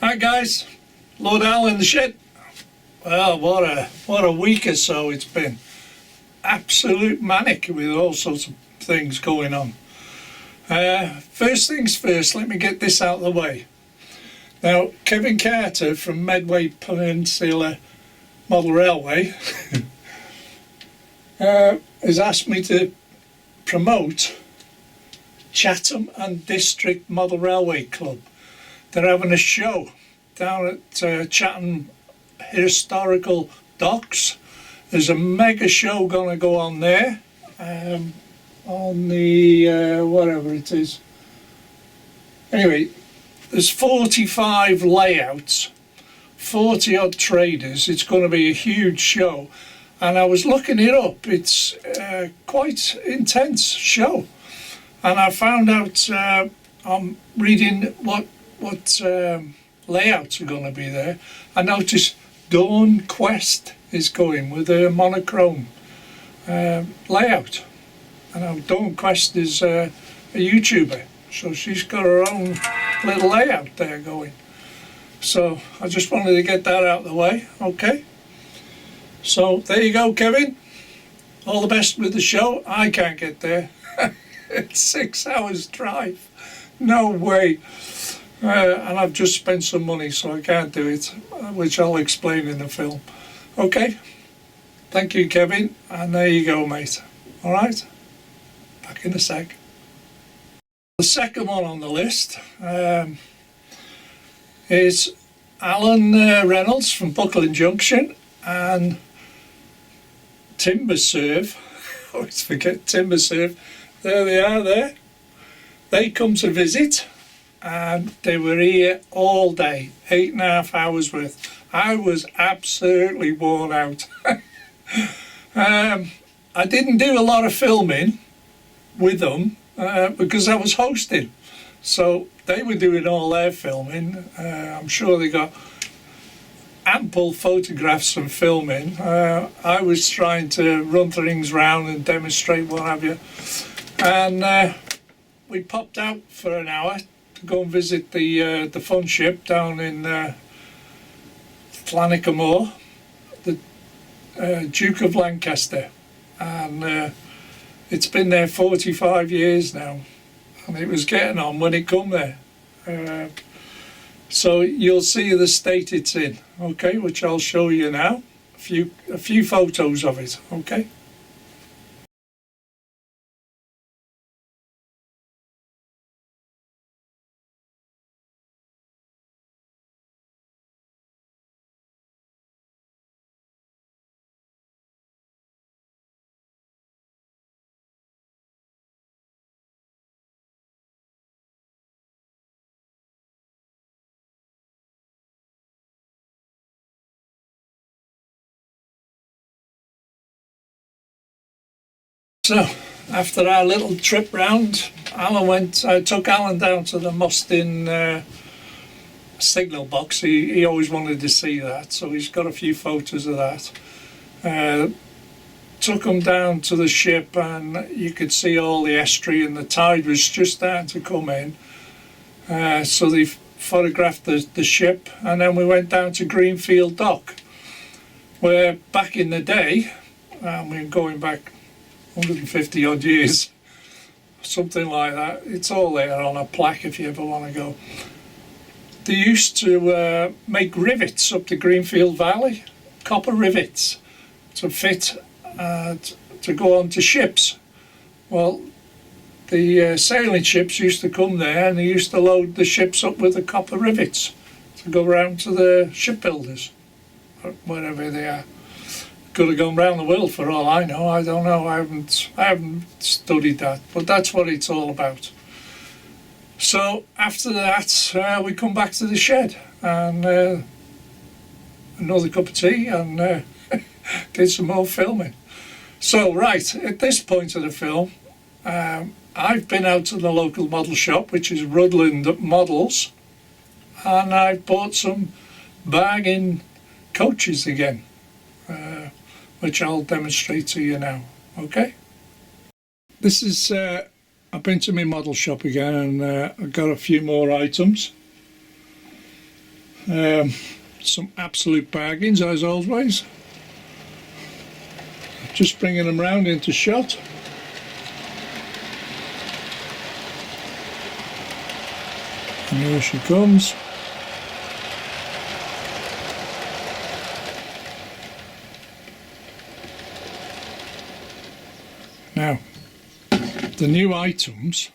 Hi guys, Lord Al in the shed. Well, what a week or so it's been. Absolute manic with all sorts of things going on. First things first, let me get this out of the way. Now, Kevin Carter from Medway Peninsula Model Railway has asked me to promote Chatham and District Model Railway Club. They're having a show down at Chatham Historical Docks. There's a mega show going to go on there on the whatever it is. Anyway, there's 45 layouts, 40 odd traders. It's going to be a huge show, and I was looking it up. It's quite intense show, and I found out I'm reading what layouts are going to be there. I noticed Dawn Quest is going with a monochrome layout. I know Dawn Quest is a YouTuber, so she's got her own little layout there going. So I just wanted to get that out of the way, okay? So there you go, Kevin. All the best with the show. I can't get there. It's 6 hours drive. No way. And I've just spent some money, so I can't do it, which I'll explain in the film. Okay, thank you, Kevin, and there you go, mate. All right, back in a sec. The second one on the list is Alan Reynolds from Buckland Junction and TIMBERSURF. I always forget TIMBERSURF. There they are there. They come to visit. And they were here all day, 8.5 hours worth. I was absolutely worn out. I didn't do a lot of filming with them because I was hosting. So they were doing all their filming. I'm sure they got ample photographs and filming. I was trying to run things round and demonstrate what have you. And we popped out for an hour to go and visit the fun ship down in Llanicamore, the Duke of Lancaster, and it's been there 45 years now, and it was getting on when it come there. So you'll see the state it's in, okay, which I'll show you now. A few photos of it, okay. So after our little trip round, I took Alan down to the Mostyn signal box. He always wanted to see that, so he's got a few photos of that. Took him down to the ship, and you could see all the estuary, and the tide was just starting to come in. So they photographed the ship, and then we went down to Greenfield Dock, where back in the day, going back 150 odd years, something like that. It's all there on a plaque if you ever want to go. They used to make rivets up the Greenfield Valley, copper rivets, to fit to go on to ships. Well, the sailing ships used to come there, and they used to load the ships up with the copper rivets to go round to the shipbuilders, or wherever they are. Could have gone round the world for all I know. I don't know. I haven't studied that, but that's what it's all about. So after that, we come back to the shed and another cup of tea and did some more filming. So right at this point of the film, I've been out to the local model shop, which is Rudland Models, and I've bought some bargain coaches again. Which I'll demonstrate to you now, okay? This is, I've been to my model shop again, and I've got a few more items. Some absolute bargains as always. Just bringing them round into shot. And here she comes. Now, the new items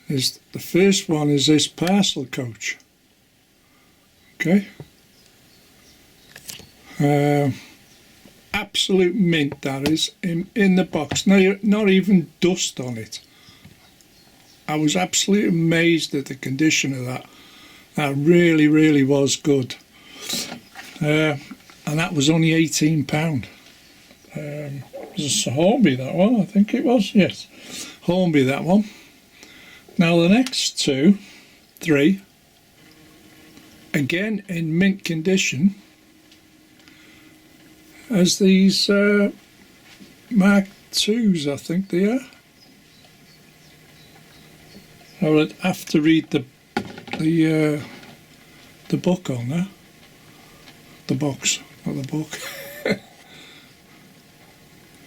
is, the first one is this parcel coach. Okay. Absolute mint, that is, in the box. Not even dust on it. I was absolutely amazed at the condition of that. That really, really was good. And that was only £18. It was a Hornby, that one, I think it was, yes. Hornby, that one. Now the next three, again in mint condition, as these Mark IIs, I think they are. I would have to read the book on that. The box, not the book.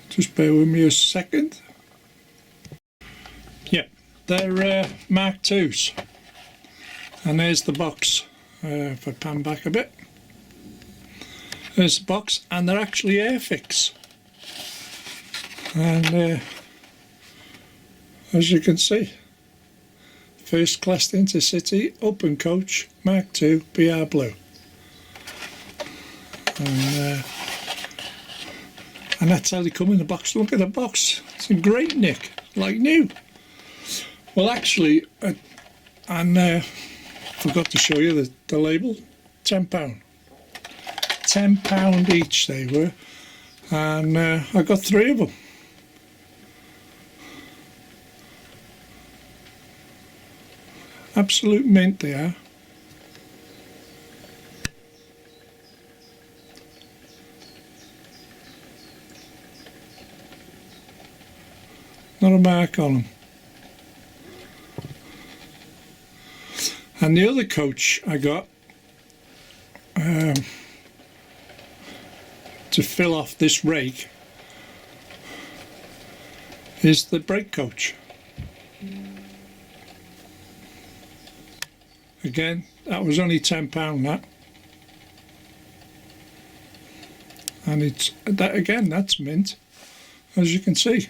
Just bear with me a second. Yeah, they're Mark IIs. And there's the box. If I pan back a bit. There's the box, and they're actually Airfix. And as you can see, first class intercity open coach Mark II BR Blue. And that's how they come in the box. Look at the box, it's in great nick, like new. Well, actually, and forgot to show you the label, £10. £10 each they were, and I got 3 of them. Absolute mint they are. Not a mark on them. And the other coach I got to fill off this rake is the brake coach. Again, that was only £10 that. And it's that again, that's mint, as you can see.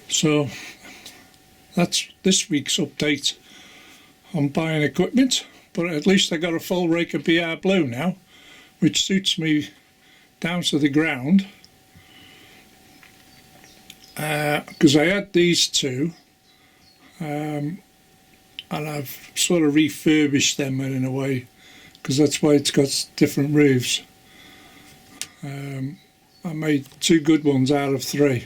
So that's this week's update on buying equipment, but at least I got a full rake of BR Blue now, which suits me down to the ground, because I had these two and I've sort of refurbished them in a way, because that's why it's got different roofs. I made 2 good ones out of 3.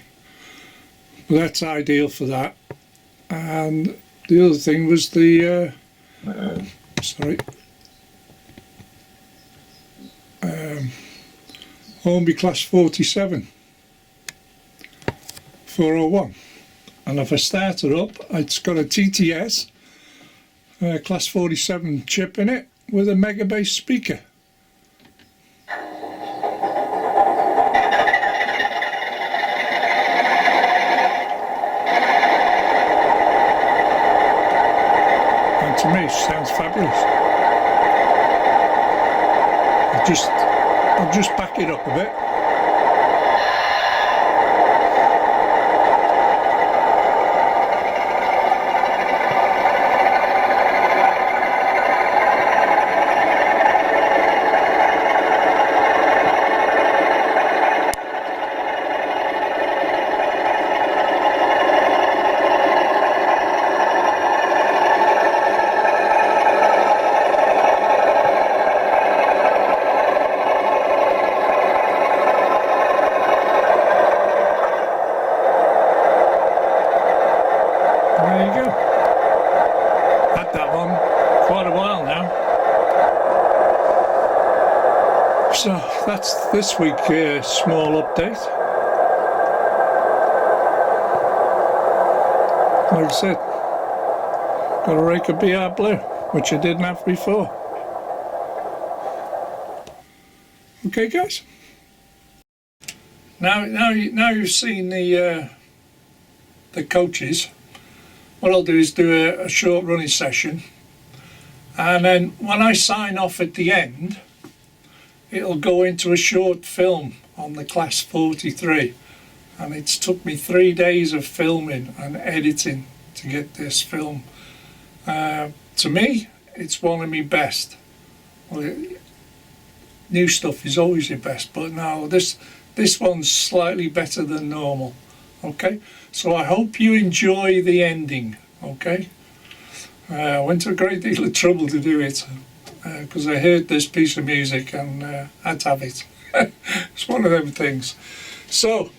Well, that's ideal for that. And the other thing was the Hornby Class 47 401, and if I start it up, it's got a TTS Class 47 chip in it with a mega bass speaker. To me, it sounds fabulous. I'll just back it up a bit. There you go. Had that one quite a while now. So that's this week small update. Like I said, Got a rake of BR Blue, which I didn't have before. Okay, guys. Now you've seen the coaches. What I'll do is do a short running session, and then when I sign off at the end, it'll go into a short film on the Class 43. And it's took me 3 days of filming and editing to get this film. To me, it's one of my best. Well, new stuff is always your best, but now this one's slightly better than normal. Okay, so I hope you enjoy the ending. Okay, I went to a great deal of trouble to do it because I heard this piece of music and had to have it. It's one of them things. So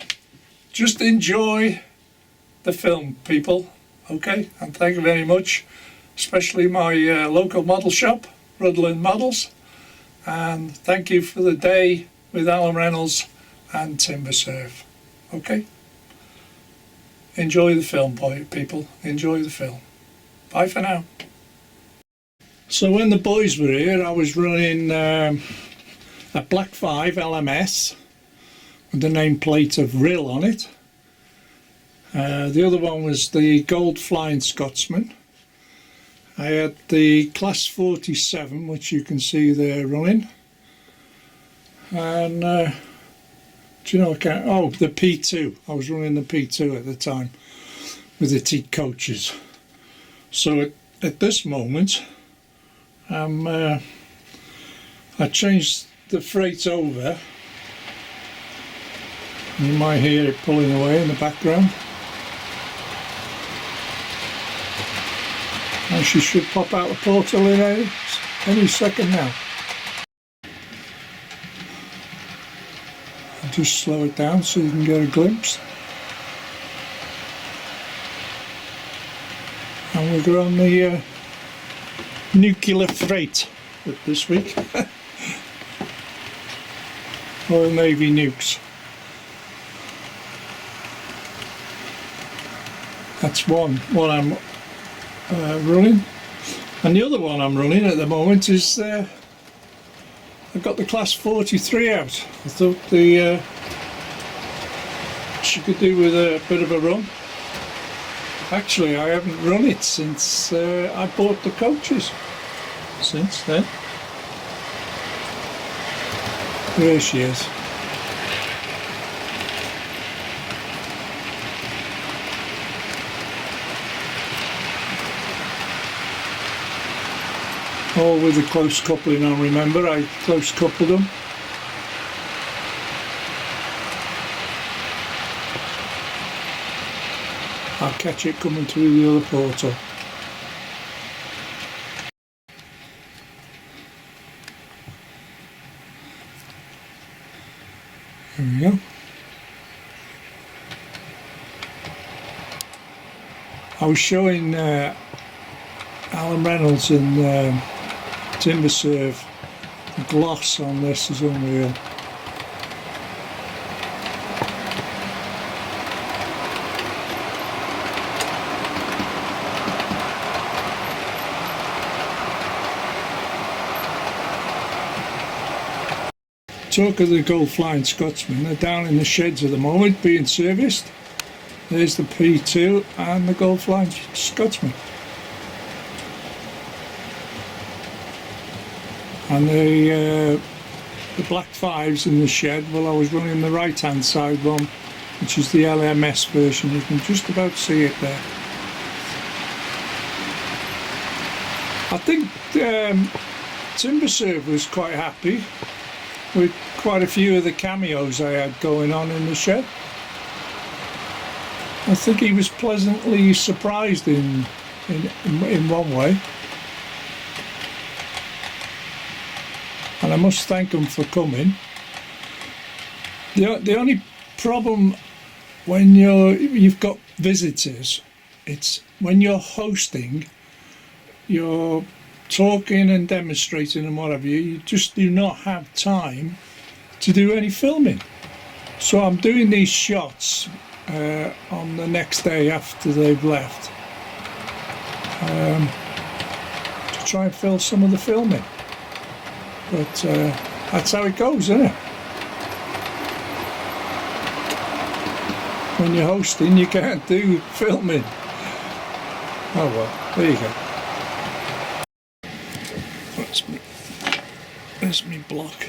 just enjoy the film, people. Okay, and thank you very much, especially my local model shop, Rudland Models, and thank you for the day with Alan Reynolds and TIMBERSURF. Okay, enjoy the film, people. Enjoy the film. Bye for now. So when the boys were here, I was running a Black 5 LMS with the nameplate of RIL on it. The other one was the Gold Flying Scotsman. I had the Class 47, which you can see there running. And do you know, the P2. I was running the P2 at the time with the T coaches. So at this moment, I changed the freight over. You might hear it pulling away in the background. And she should pop out the portal in any second now. I'll just slow it down so you can get a glimpse. And we'll go on the nuclear freight this week. Royal Navy nukes. That's one I'm running, and the other one I'm running at the moment is I've got the Class 43 out. I thought she could do with a bit of a run. Actually, I haven't run it since I bought the coaches. Since then, there she is. All with a close coupling on, remember, I close coupled them. I'll catch it coming through the other portal. There we go. I was showing Alan Reynolds and TIMBERSURF. The gloss on this is unreal. Talk of the Gold Flying Scotsman, they're down in the sheds at the moment being serviced. There's the P2 and the Gold Flying Scotsman. And the Black 5's in the shed. Well, I was running the right hand side one, which is the LMS version. You can just about see it there. I think TIMBERSURF was quite happy with quite a few of the cameos I had going on in the shed. I think he was pleasantly surprised in one way. And I must thank him for coming. The only problem when you've got visitors, it's when you're hosting, you're talking and demonstrating and whatever, you just do not have time to do any filming. So I'm doing these shots on the next day after they've left. to try and fill some of the film in. But that's how it goes, isn't it? When you're hosting, you can't do filming. Oh well, there you go. There's me block.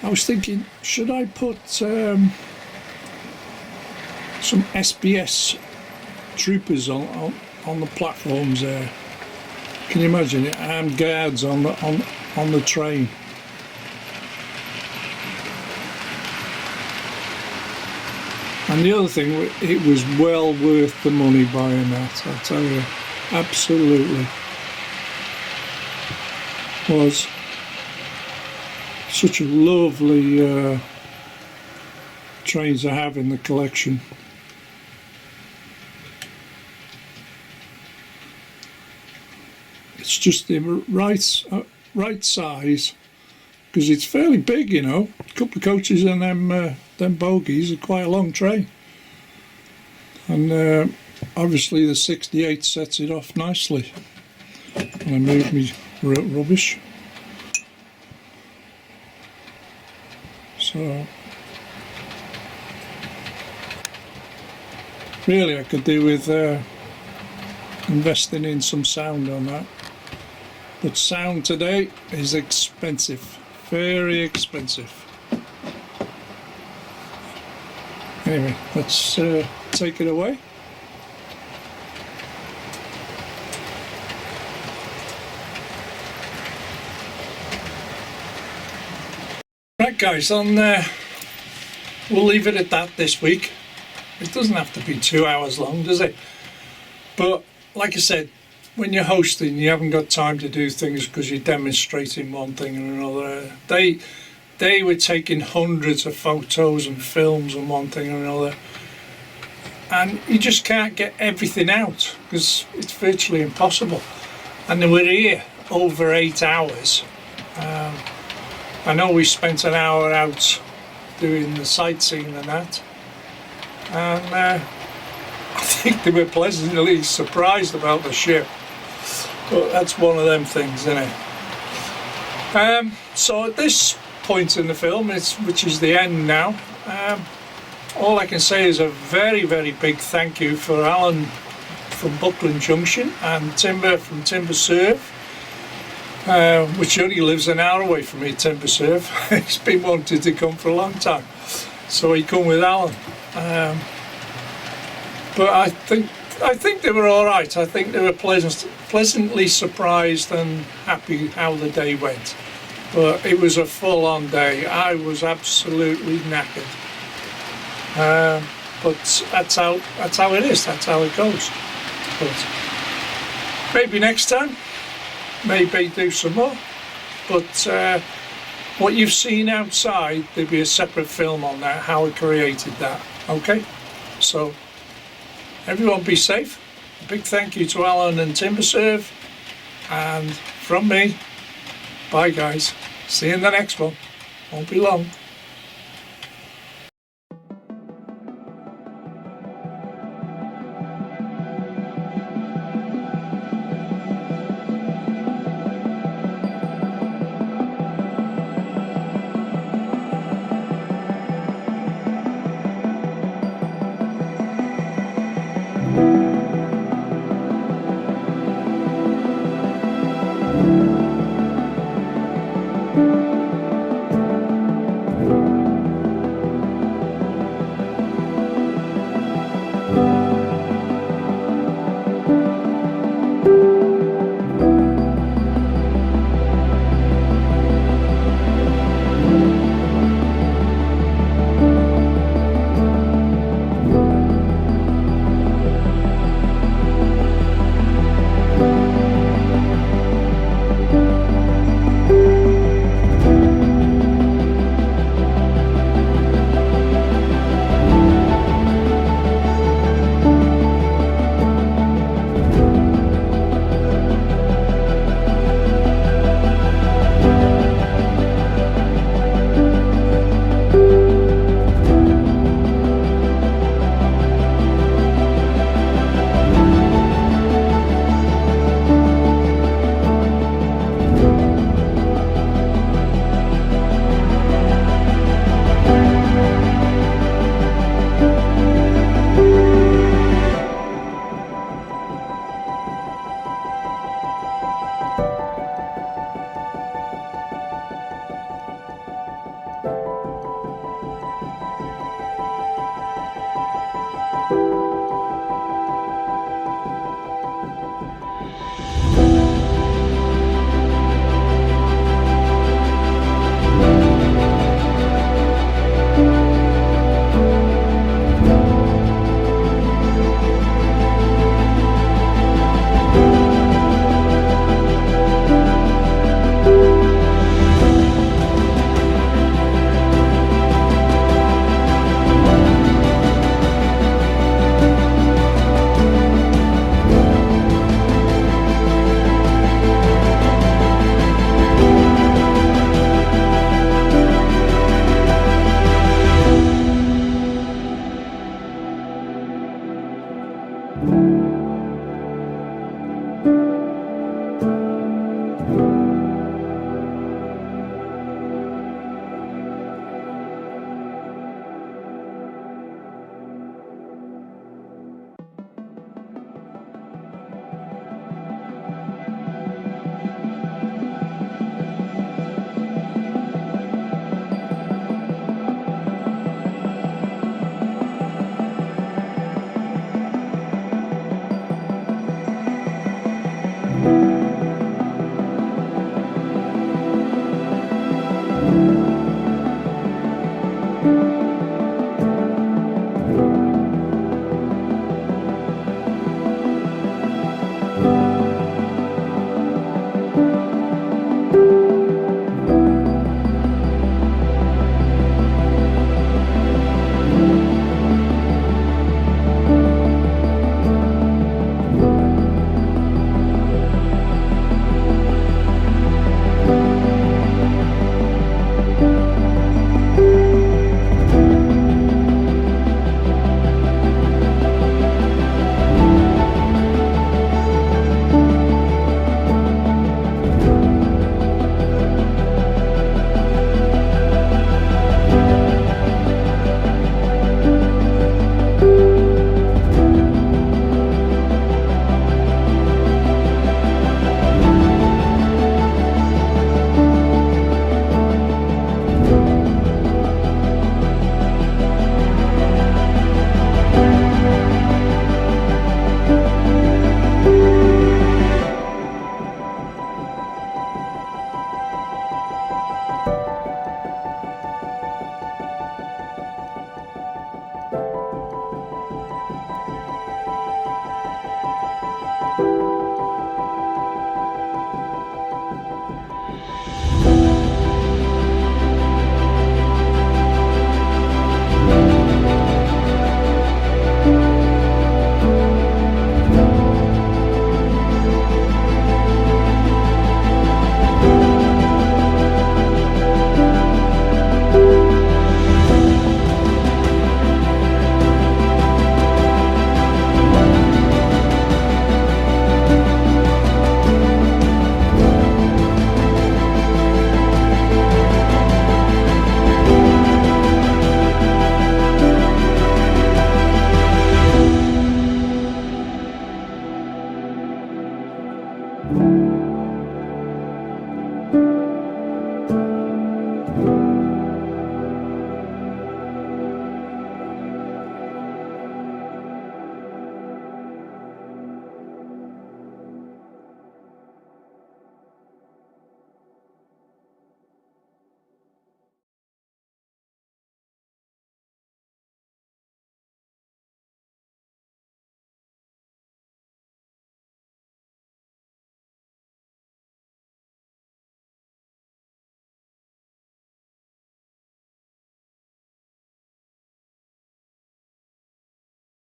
I was thinking, should I put some SBS troopers on the platforms there? Can you imagine it? Armed guards on the train. And the other thing, it was well worth the money buying that, I'll tell you. Absolutely. Was such a lovely trains I have in the collection. It's just the right size, because it's fairly big, you know. A couple of coaches and them bogies are quite a long train. And obviously the 68 sets it off nicely. And I moved me rubbish. So really I could do with investing in some sound on that. But sound today is expensive, very expensive. Anyway, let's take it away. Right guys, we'll leave it at that this week. It doesn't have to be 2 hours long, does it? But like I said, when you're hosting, you haven't got time to do things because you're demonstrating one thing or another. They were taking hundreds of photos and films and one thing or another, and you just can't get everything out because it's virtually impossible. And they were here over 8 hours. I know we spent an hour out doing the sightseeing and that, and I think they were pleasantly surprised about the ship. But that's one of them things, isn't it? So at this point in the film, which is the end now, all I can say is a very, very big thank you for Alan from Buckland Junction and Timber from TIMBERSURF, which only lives an hour away from me, TIMBERSURF. He's been wanting to come for a long time, so he come with Alan. But I think they were all right. I think they were pleasantly surprised and happy how the day went. But it was a full-on day. I was absolutely knackered. But that's how it is. That's how it goes. But maybe next time, maybe do some more. But what you've seen outside, there'll be a separate film on that, how I created that. Okay, so. Everyone be safe. A big thank you to Alan and TIMBERSURF. And from me, bye guys. See you in the next one. Won't be long.